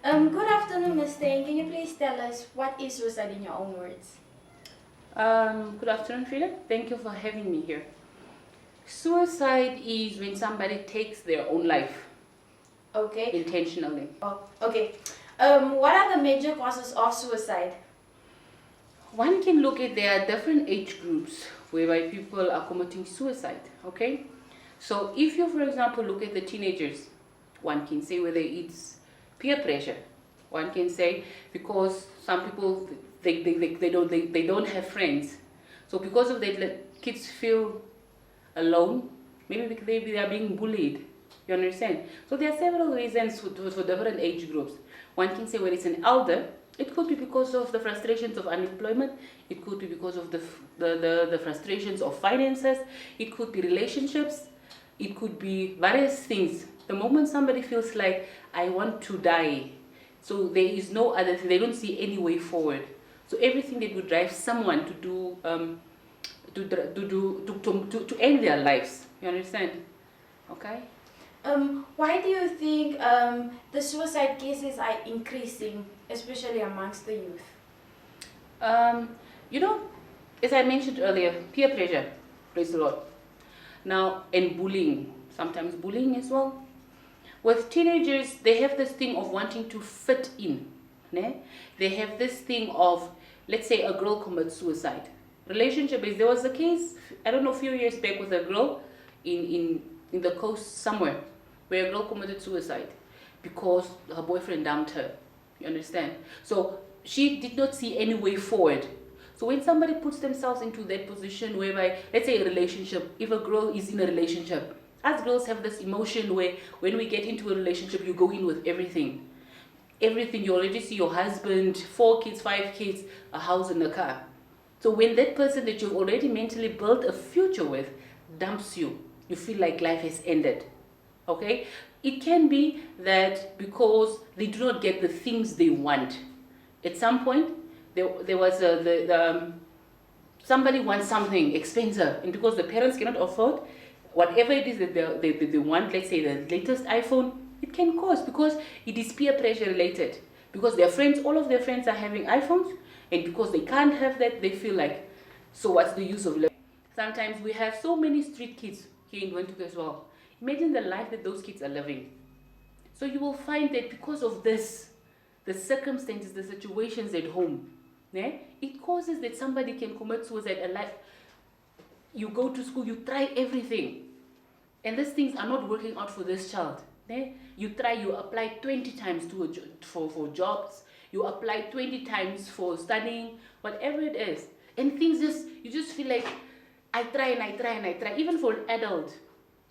Good afternoon, Ms. Steyn. Can you please tell us what is suicide in your own words? Good afternoon, Frida. Thank you for having me here. Suicide is when somebody takes their own life Okay. intentionally. Okay. What are the major causes of suicide? One can look at there are different age groups whereby people are committing suicide. Okay, so if you, for example, look at the teenagers, one can say whether it's peer pressure. One can say because some people they don't have friends, so because of that, kids feel alone. Maybe they are being bullied. You understand? So there are several reasons for different age groups. One can say when it's an elder, it could be because of the frustrations of unemployment. It could be because of the frustrations of finances. It could be relationships. It could be various things. The moment somebody feels like, I want to die, so there is no other thing, they don't see any way forward. So everything that would drive someone to do to end their lives. You understand? Okay. Why do you think the suicide cases are increasing, especially amongst the youth? Um, you know, as I mentioned earlier, peer pressure plays a lot. Now, and bullying, sometimes bullying as well. With teenagers, they have this thing of wanting to fit in. Ne? They have this thing of, let's say, a girl commits suicide. Relationship is, there was a case, I don't know, a few years back with a girl in the coast somewhere, where a girl committed suicide because her boyfriend dumped her. You understand? So she did not see any way forward. So when somebody puts themselves into that position whereby, let's say a relationship, if a girl is in a relationship, us girls have this emotion where when we get into a relationship, you go in with everything. Everything, you already see your husband, 4 kids, 5 kids, a house and a car. So when that person that you've already mentally built a future with dumps you, you feel like life has ended. Okay? It can be that because they do not get the things they want. At some point, there was somebody wants something expensive, and because the parents cannot afford whatever it is that they want, let's say the latest iPhone, it can cost because it is peer pressure related. Because their friends, all of their friends are having iPhones, and because they can't have that, they feel like, so what's the use of living? Sometimes we have so many street kids here in Windhoek as well. Imagine the life that those kids are living. So you will find that because of this, the circumstances, the situations at home, it causes that somebody can commit suicide. A life, you go to school, you try everything, and these things are not working out for this child. You try, you apply 20 times for jobs, you apply 20 times for studying, whatever it is, and things you just feel like, I try and I try and I try. Even for an adult,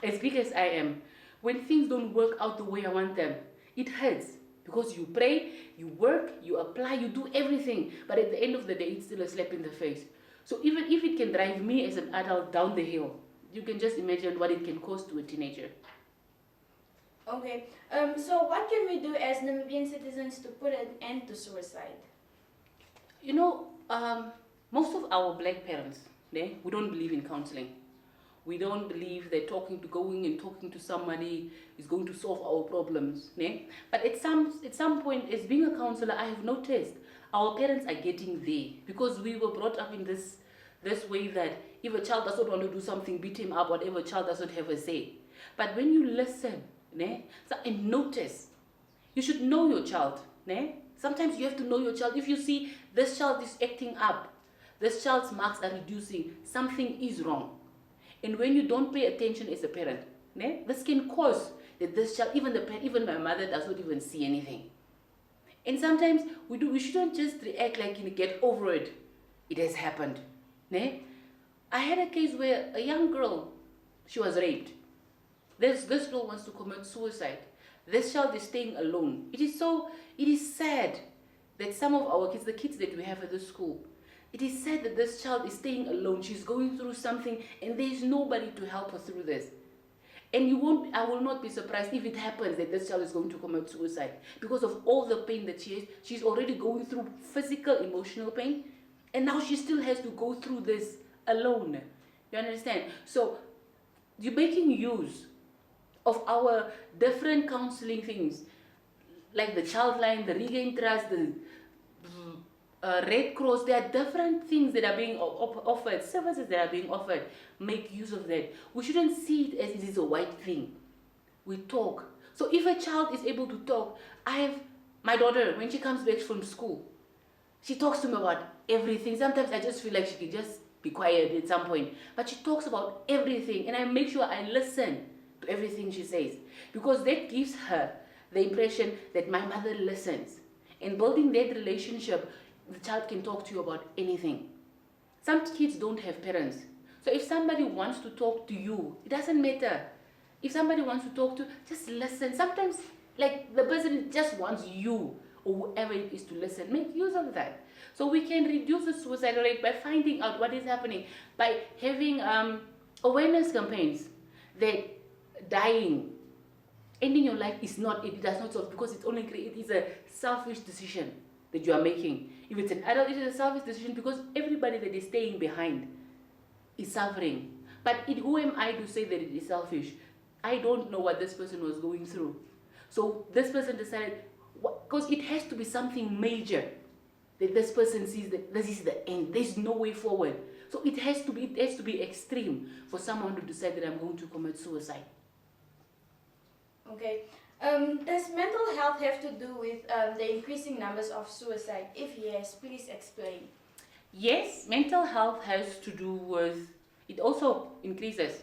as big as I am, when things don't work out the way I want them, it hurts. Because you pray, you work, you apply, you do everything, but at the end of the day, it's still a slap in the face. So even if it can drive me as an adult down the hill, you can just imagine what it can cause to a teenager. Okay. So what can we do as Namibian citizens to put an end to suicide? You know, most of our black parents, we don't believe in counseling. We don't believe that going and talking to somebody is going to solve our problems. But at some point, as being a counselor, I have noticed our parents are getting there because we were brought up in this way that if a child doesn't want to do something, beat him up, whatever, child doesn't have a say. But when you listen, and notice, you should know your child. Sometimes you have to know your child. If you see this child is acting up, this child's marks are reducing, something is wrong. And when you don't pay attention as a parent, this can cause that this child, even my mother does not even see anything. And sometimes we shouldn't just react like, get over it. It has happened. I had a case where a young girl, she was raped. This girl wants to commit suicide. This child is staying alone. It is sad that some of our kids, the kids that we have at the school, it is sad that this child is staying alone. She's going through something and there is nobody to help her through this. And I will not be surprised if it happens that this child is going to commit suicide because of all the pain that she has. She's already going through physical, emotional pain, and now she still has to go through this alone. You understand? So you're making use of our different counseling things. like the Child Line, the Regain Trust, the Red Cross. There are different things that are being offered, services that are being offered. Make use of that. We shouldn't see it as it is a white thing. We talk. So if a child is able to talk, I have my daughter, when she comes back from school, she talks to me about everything. Sometimes I just feel like she can just be quiet at some point, but she talks about everything, and I make sure I listen to everything she says, because that gives her the impression that my mother listens. In building that relationship, the child can talk to you about anything. Some kids don't have parents, so if somebody wants to talk to you, it doesn't matter. If somebody wants to talk to, just listen. Sometimes, like, the person just wants you or whoever it is to listen. Make use of that. So we can reduce the suicide rate by finding out what is happening, by having awareness campaigns that dying, ending your life is not, it does not solve, because it is a selfish decision that you are making. If it's an adult, it is a selfish decision because everybody that is staying behind is suffering. But who am I to say that it is selfish? I don't know what this person was going through. So this person decided, because it has to be something major that this person sees that this is the end. There's no way forward. So it has to be extreme for someone to decide that I'm going to commit suicide. Okay. Does mental health have to do with the increasing numbers of suicide? If yes, please explain. Yes, mental health has to do with, it also increases.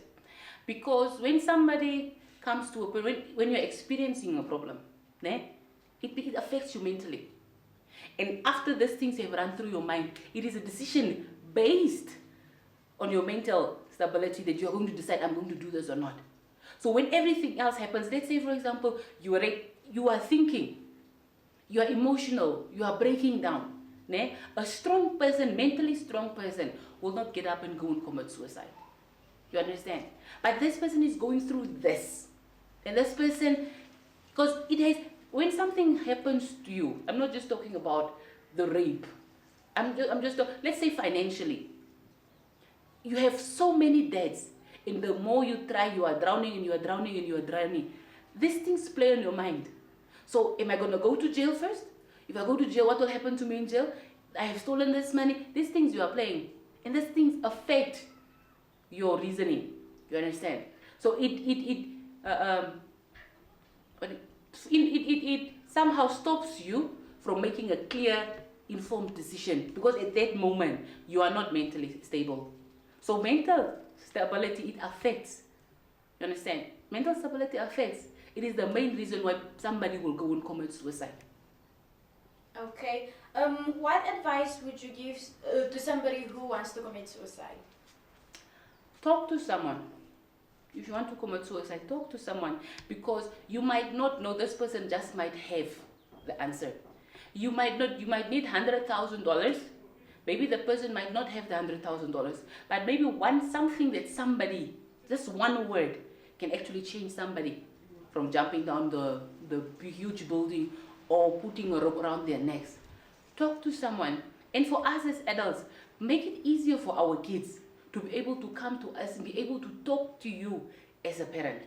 Because when somebody comes to a point, when you're experiencing a problem, it affects you mentally. And after these things have run through your mind, it is a decision based on your mental stability that you're going to decide, I'm going to do this or not. So when everything else happens, let's say, for example, you are thinking, you are emotional, you are breaking down. A strong person, mentally strong person, will not get up and go and commit suicide. You understand? But this person is going through this. And this person, because when something happens to you, I'm not just talking about the rape. Let's say financially. You have so many debts, and the more you try, you are drowning and you are drowning and you are drowning. These things play on your mind. So am I going to go to jail first? If I go to jail, what will happen to me in jail? I have stolen this money. These things you are playing. And these things affect your reasoning. You understand? So it somehow stops you from making a clear, informed decision, because at that moment you are not mentally stable. So mental stability, it affects. You understand? Mental stability affects. It is the main reason why somebody will go and commit suicide. Okay. What advice would you give to somebody who wants to commit suicide? Talk to someone. If you want to commit suicide, talk to someone, because you might not know, this person just might have the answer. You might need $100,000. Maybe the person might not have the $100,000, but maybe something that somebody, just one word, can actually change somebody from jumping down the huge building or putting a rope around their necks. Talk to someone. And for us as adults, make it easier for our kids to be able to come to us and be able to talk to you as a parent.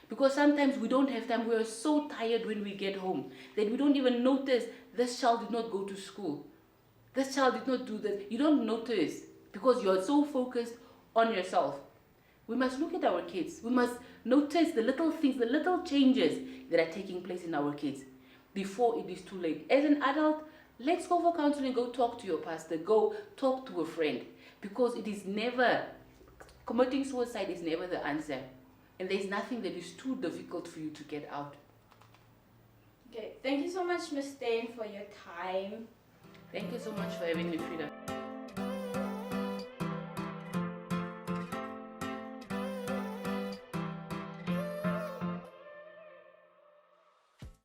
Because sometimes we don't have time. We are so tired when we get home that we don't even notice this child did not go to school. This child did not do this. You don't notice because you are so focused on yourself. We must look at our kids. We must notice the little things, the little changes that are taking place in our kids before it is too late. As an adult, let's go for counseling. Go talk to your pastor. Go talk to a friend. Because committing suicide is never the answer. And there's nothing that is too difficult for you to get out. Okay, thank you so much, Ms. Steyn, for your time. Thank you so much for having me, Frida.